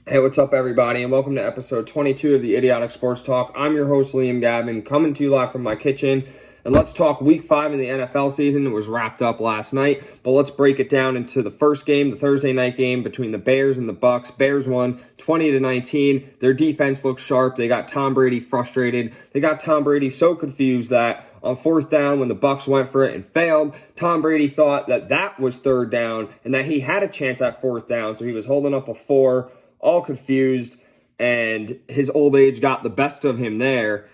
Hey, what's up, everybody, and welcome to episode 22 of the Idiotic Sports Talk. I'm your host, Liam Gavin, coming to you live from my kitchen. And let's talk week 5 of the NFL season. It was wrapped up last night, but let's break it down into the first game, the Thursday night game between the Bears and the Bucks. Bears won 20-19. Their defense looked sharp. They got Tom Brady frustrated. They got Tom Brady so confused that on fourth down, when the Bucks went for it and failed, Tom Brady thought that was third down and that he had a chance at fourth down, so he was holding up a 4, all confused, and his old age got the best of him there.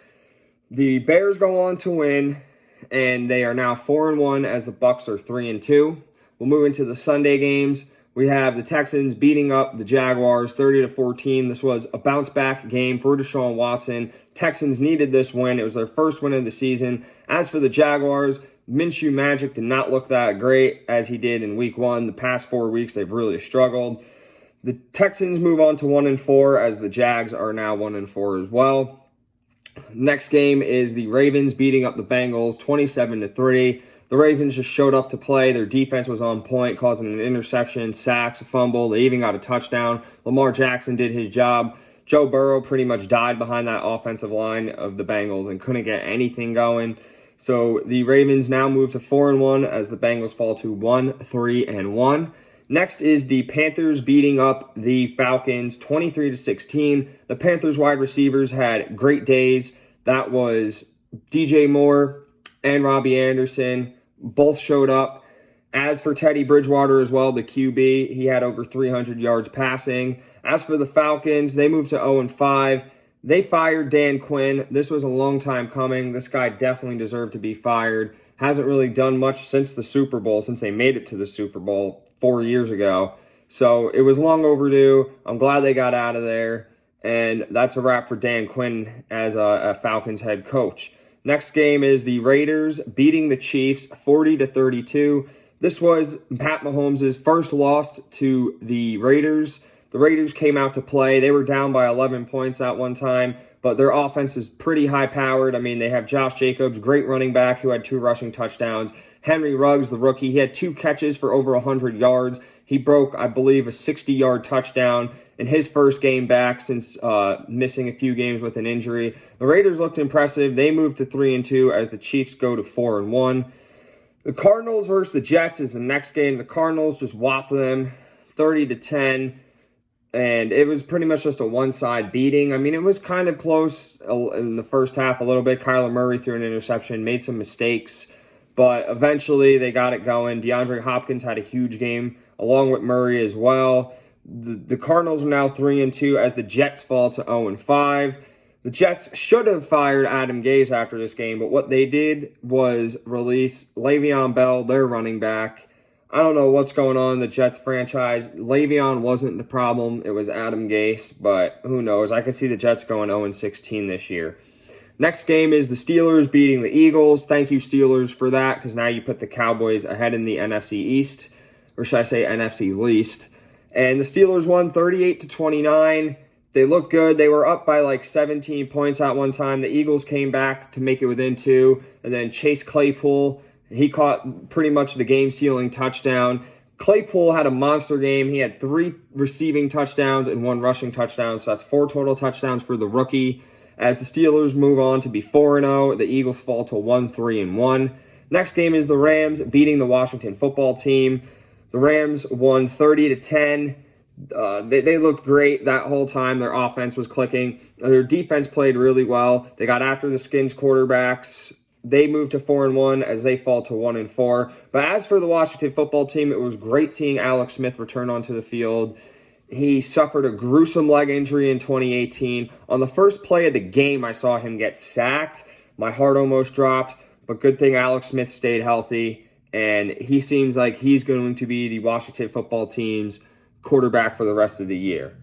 The Bears go on to win, and they are now 4-1 as the Bucks are 3-2. We'll move into the Sunday games. We have the Texans beating up the Jaguars 30-14. This was a bounce-back game for Deshaun Watson. Texans needed this win. It was their first win of the season. As for the Jaguars, Minshew Magic did not look that great as he did in Week 1. The past 4 weeks, they've really struggled. The Texans move on to 1-4 as the Jags are now 1-4 as well. Next game is the Ravens beating up the Bengals 27-3. The Ravens just showed up to play. Their defense was on point, causing an interception, sacks, a fumble. They even got a touchdown. Lamar Jackson did his job. Joe Burrow pretty much died behind that offensive line of the Bengals and couldn't get anything going. So the Ravens now move to 4-1 as the Bengals fall to 1-3-1. Next is the Panthers beating up the Falcons 23-16. The Panthers wide receivers had great days. That was DJ Moore and Robbie Anderson. Both showed up. As for Teddy Bridgewater as well, the QB, he had over 300 yards passing. As for the Falcons, they moved to 0-5. They fired Dan Quinn. This was a long time coming. This guy definitely deserved to be fired. Hasn't really done much since the Super Bowl, since they made it to the Super Bowl 4 years ago. So it was long overdue. I'm glad they got out of there. And that's a wrap for Dan Quinn as a Falcons head coach. Next game is the Raiders beating the Chiefs 40-32. This was Pat Mahomes' first loss to the Raiders. The Raiders came out to play. They were down by 11 points at one time, but their offense is pretty high-powered. I mean, they have Josh Jacobs, great running back, who had 2 rushing touchdowns. Henry Ruggs, the rookie, he had 2 catches for over 100 yards. He broke, I believe, a 60-yard touchdown in his first game back since missing a few games with an injury. The Raiders looked impressive. They moved to 3-2 as the Chiefs go to 4-1. The Cardinals versus the Jets is the next game. The Cardinals just whopped them 30-10. And it was pretty much just a one-side beating. I mean, it was kind of close in the first half a little bit. Kyler Murray threw an interception, made some mistakes, but eventually they got it going. DeAndre Hopkins had a huge game, along with Murray as well. The Cardinals are now 3-2 as the Jets fall to 0-5. The Jets should have fired Adam Gase after this game, but what they did was release Le'Veon Bell, their running back. I don't know what's going on in the Jets franchise. Le'Veon wasn't the problem. It was Adam Gase, but who knows? I could see the Jets going 0-16 this year. Next game is the Steelers beating the Eagles. Thank you, Steelers, for that, because now you put the Cowboys ahead in the NFC East, or should I say NFC least. And the Steelers won 38-29. They looked good. They were up by like 17 points at one time. The Eagles came back to make it within 2, and then Chase Claypool, he caught pretty much the game-sealing touchdown. Claypool had a monster game. He had 3 receiving touchdowns and 1 rushing touchdown, so that's 4 total touchdowns for the rookie. As the Steelers move on to be 4-0, the Eagles fall to 1-3-1. Next game is the Rams beating the Washington football team. The Rams won 30-10. They looked great that whole time. Their offense was clicking. Their defense played really well. They got after the Skins quarterbacks. They moved to 4-1 as they fall to 1-4. But as for the Washington football team, it was great seeing Alex Smith return onto the field. He suffered a gruesome leg injury in 2018. On the first play of the game, I saw him get sacked. My heart almost dropped, but good thing Alex Smith stayed healthy, and he seems like he's going to be the Washington football team's quarterback for the rest of the year.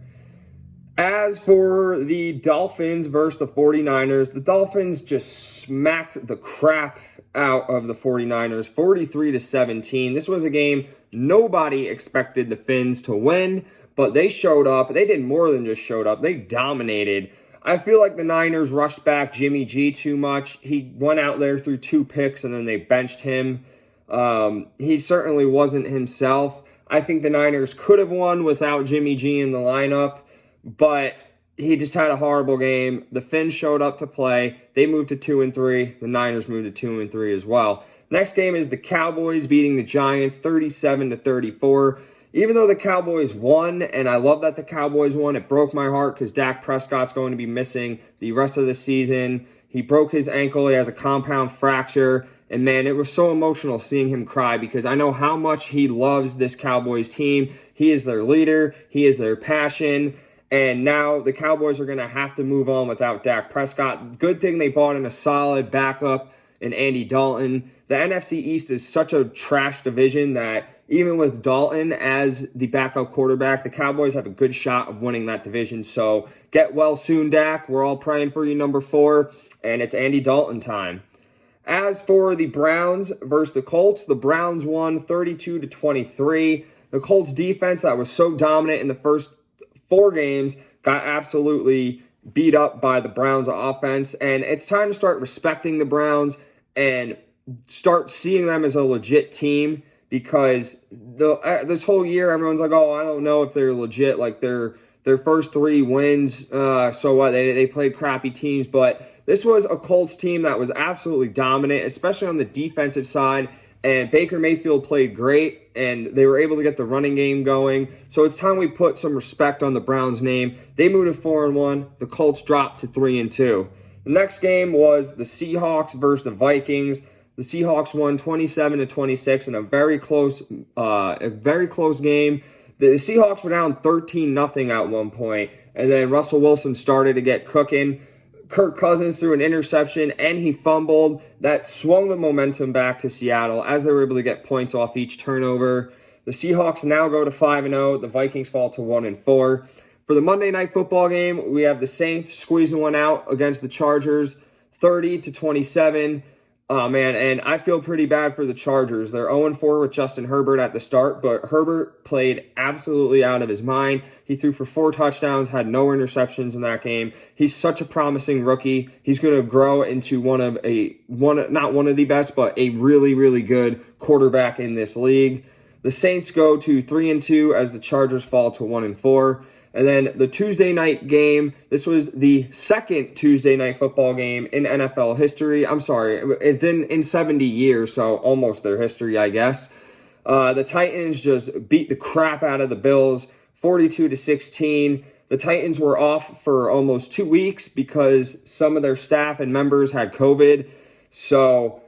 As for the Dolphins versus the 49ers, the Dolphins just smacked the crap out of the 49ers, 43-17. This was a game nobody expected the Fins to win, but they showed up. They did more than just showed up. They dominated. I feel like the Niners rushed back Jimmy G too much. He went out there threw 2 picks, and then they benched him. He certainly wasn't himself. I think the Niners could have won without Jimmy G in the lineup, but he just had a horrible game. The Finns showed up to play. They moved to 2-3. The Niners moved to 2-3 as well. Next game is the Cowboys beating the Giants 37-34. Even though the Cowboys won, and I love that the Cowboys won, it broke my heart because Dak Prescott's going to be missing the rest of the season. He broke his ankle. He has a compound fracture. And, man, it was so emotional seeing him cry because I know how much he loves this Cowboys team. He is their leader. He is their passion. And now the Cowboys are going to have to move on without Dak Prescott. Good thing they bought in a solid backup in Andy Dalton. The NFC East is such a trash division that even with Dalton as the backup quarterback, the Cowboys have a good shot of winning that division. So get well soon, Dak. We're all praying for you, number 4. And it's Andy Dalton time. As for the Browns versus the Colts, the Browns won 32-23. The Colts defense that was so dominant in the first 4 games got absolutely beat up by the Browns offense. And it's time to start respecting the Browns and start seeing them as a legit team because this whole year everyone's like, oh, I don't know if they're legit. Like their first 3 wins, so what? They played crappy teams. But this was a Colts team that was absolutely dominant, especially on the defensive side. And Baker Mayfield played great, and they were able to get the running game going. So it's time we put some respect on the Browns' name. They moved to 4-1. The Colts dropped to 3-2. The next game was the Seahawks versus the Vikings. The Seahawks won 27-26 in a very close game. The Seahawks were down 13-0 at one point, and then Russell Wilson started to get cooking. Kirk Cousins threw an interception, and he fumbled. That swung the momentum back to Seattle as they were able to get points off each turnover. The Seahawks now go to 5-0. The Vikings fall to 1-4. For the Monday Night Football game, we have the Saints squeezing one out against the Chargers, 30-27. Oh, man, and I feel pretty bad for the Chargers. They're 0-4 with Justin Herbert at the start, but Herbert played absolutely out of his mind. He threw for 4 touchdowns, had no interceptions in that game. He's such a promising rookie. He's going to grow into not one of the best, but a really, really good quarterback in this league. The Saints go to 3-2 as the Chargers fall to 1-4. And then the Tuesday night game, this was the second Tuesday night football game in NFL history. I'm sorry, it's in 70 years, so almost their history, I guess. The Titans just beat the crap out of the Bills, 42-16. The Titans were off for almost 2 weeks because some of their staff and members had COVID. So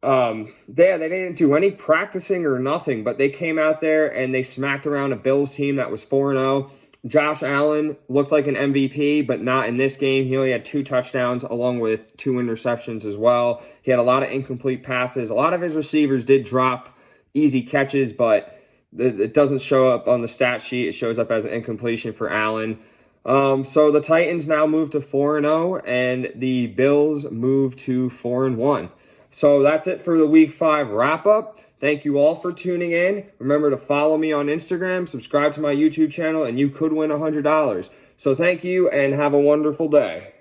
they didn't do any practicing or nothing, but they came out there and they smacked around a Bills team that was 4-0. Josh Allen looked like an MVP, but not in this game. He only had 2 touchdowns along with 2 interceptions as well. He had a lot of incomplete passes. A lot of his receivers did drop easy catches, but it doesn't show up on the stat sheet. It shows up as an incompletion for Allen. So the Titans now move to 4-0, and the Bills move to 4-1. So that's it for the Week 5 wrap-up. Thank you all for tuning in. Remember to follow me on Instagram, subscribe to my YouTube channel, and you could win $100. So thank you, and have a wonderful day.